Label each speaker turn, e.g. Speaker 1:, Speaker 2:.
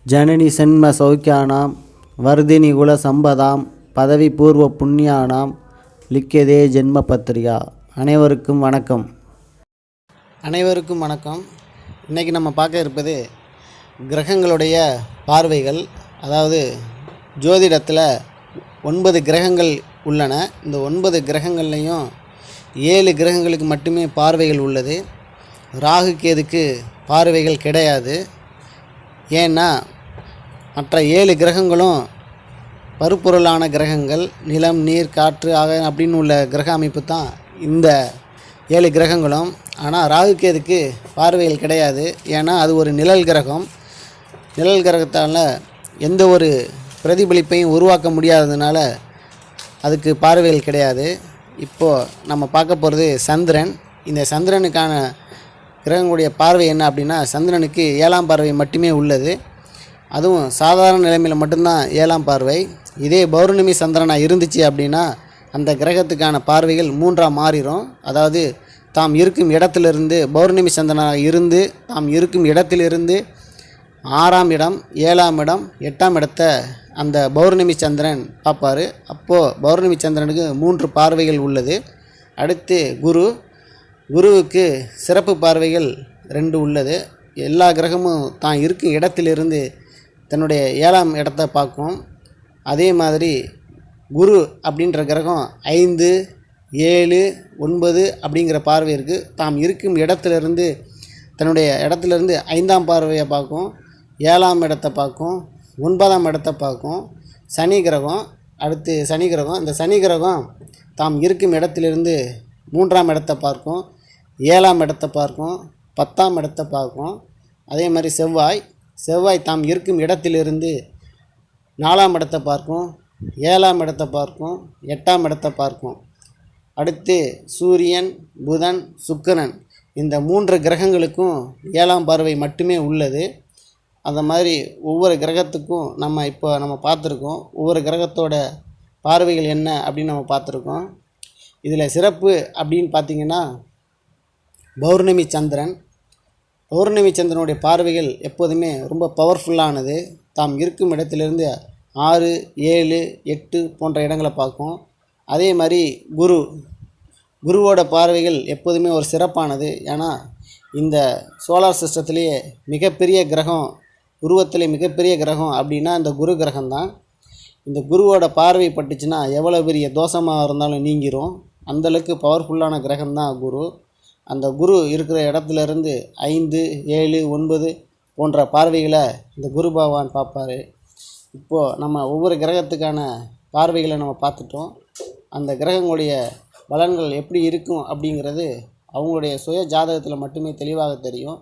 Speaker 1: ஜனனி சென்ம சௌக்கியானாம் வர்தினி குல சம்பதாம் பதவி பூர்வ புண்ணியானாம் லிக்கியதே ஜென்ம பத்திரிகா. அனைவருக்கும் வணக்கம். இன்றைக்கி நம்ம பார்க்க இருப்பது கிரகங்களுடைய பார்வைகள். அதாவது ஜோதிடத்தில் 9 கிரகங்கள் உள்ளன. இந்த 9 கிரகங்கள்லேயும் 7 கிரகங்களுக்கு மட்டுமே பார்வைகள் உள்ளது. ராகு கேதுக்கு பார்வைகள் கிடையாது. ஏன்னா மற்ற 7 கிரகங்களும் பருப்பொருளான கிரகங்கள், நிலம், நீர், காற்று, ஆகாயம் அப்படின்னு உள்ள கிரக அமைப்பு தான் இந்த 7 கிரகங்களும். ஆனால் ராகு கேதுக்கு பார்வைகள் கிடையாது. ஏன்னா அது ஒரு நிழல் கிரகம். நிழல் கிரகத்தால் எந்த ஒரு பிரதிபலிப்பையும் உருவாக்க முடியாததுனால அதுக்கு பார்வைகள் கிடையாது. இப்போது நம்ம பார்க்க போகிறது சந்திரன். இந்த சந்திரனுக்கான கிரகங்களுடைய பார்வை என்ன அப்படின்னா, சந்திரனுக்கு 7ஆம் பார்வை மட்டுமே உள்ளது. அதுவும் சாதாரண நிலைமையில் மட்டும்தான் 7ஆம் பார்வை. இதே பௌர்ணமி சந்திரனாக இருந்துச்சு அப்படின்னா அந்த கிரகத்துக்கான பார்வைகள் 3ஆக மாறிடும். அதாவது தாம் இருக்கும் இடத்திலிருந்து, பௌர்ணமி சந்திரனாக இருந்து தாம் இருக்கும் இடத்திலிருந்து 6ஆம் இடம், 7ஆம் இடம், 8ஆம் இடத்தை அந்த பௌர்ணமி சந்திரன் பார்ப்பார். அப்போது பௌர்ணமி சந்திரனுக்கு 3 பார்வைகள் உள்ளது. அடுத்து குருவுக்கு சிறப்பு பார்வைகள் 2 உள்ளது. எல்லா கிரகமும் தான் இருக்கும் இடத்திலிருந்து தன்னுடைய 7ஆம் இடத்தை பார்க்கும். அதே மாதிரி குரு அப்படின்ற கிரகம் 5, 7, 9 அப்படிங்கிற பார்வை இருக்குது. தாம் இருக்கும் இடத்திலிருந்து தன்னுடைய இடத்துலேருந்து 5ஆம் பார்வையை பார்க்கும், 7ஆம் இடத்தை பார்க்கும், 9ஆம் இடத்தை பார்க்கும். சனி கிரகம், அடுத்து சனி கிரகம். இந்த சனி கிரகம் தாம் இருக்கும் இடத்திலிருந்து 3ஆம் இடத்தை பார்க்கும், 7ஆம் இடத்தை பார்க்கும், 10ஆம் இடத்தை பார்க்கும். அதே மாதிரி செவ்வாய் தாம் இருக்கும் இடத்திலிருந்து 4ஆம் இடத்தை பார்க்கும், 7ஆம் இடத்தை பார்க்கும், 8ஆம் இடத்தை பார்க்கும். அடுத்து சூரியன், புதன், சுக்கிரன் இந்த 3 கிரகங்களுக்கும் 7ஆம் பார்வை மட்டுமே உள்ளது. அந்த மாதிரி ஒவ்வொரு கிரகத்துக்கும் நம்ம பார்த்துருக்கோம். ஒவ்வொரு கிரகத்தோட பார்வைகள் என்ன அப்படின்னு நம்ம பார்த்துருக்கோம். இதில் சிறப்பு அப்படின்னு பார்த்திங்கன்னா பௌர்ணமி சந்திரனுடைய பார்வைகள் எப்போதுமே ரொம்ப பவர்ஃபுல்லானது. தாம் இருக்கும் இடத்திலிருந்து 6, 7, 8 போன்ற இடங்களை பார்க்கும். அதே மாதிரி குருவோட பார்வைகள் எப்போதுமே ஒரு சிறப்பானது. ஏன்னா இந்த சோலார் சிஸ்டத்திலேயே மிகப்பெரிய கிரகம், உருவத்திலே மிகப்பெரிய கிரகம் அப்படின்னா இந்த குரு கிரகம்தான். இந்த குருவோட பார்வை பட்டுச்சுன்னா எவ்வளோ பெரிய தோஷமாக இருந்தாலும் நீங்கிரும். அந்தளவுக்கு பவர்ஃபுல்லான கிரகம்தான் குரு. அந்த குரு இருக்கிற இடத்துலேருந்து 5, 7, 9 போன்ற பார்வைகளை இந்த குரு பகவான் பார்ப்பார். இப்போது நம்ம ஒவ்வொரு கிரகத்துக்கான பார்வைகளை நம்ம பார்த்துட்டோம். அந்த கிரகங்களுடைய பலன்கள் எப்படி இருக்கும் அப்படிங்கிறது அவங்களுடைய சுய ஜாதகத்தில் மட்டுமே தெளிவாக தெரியும்.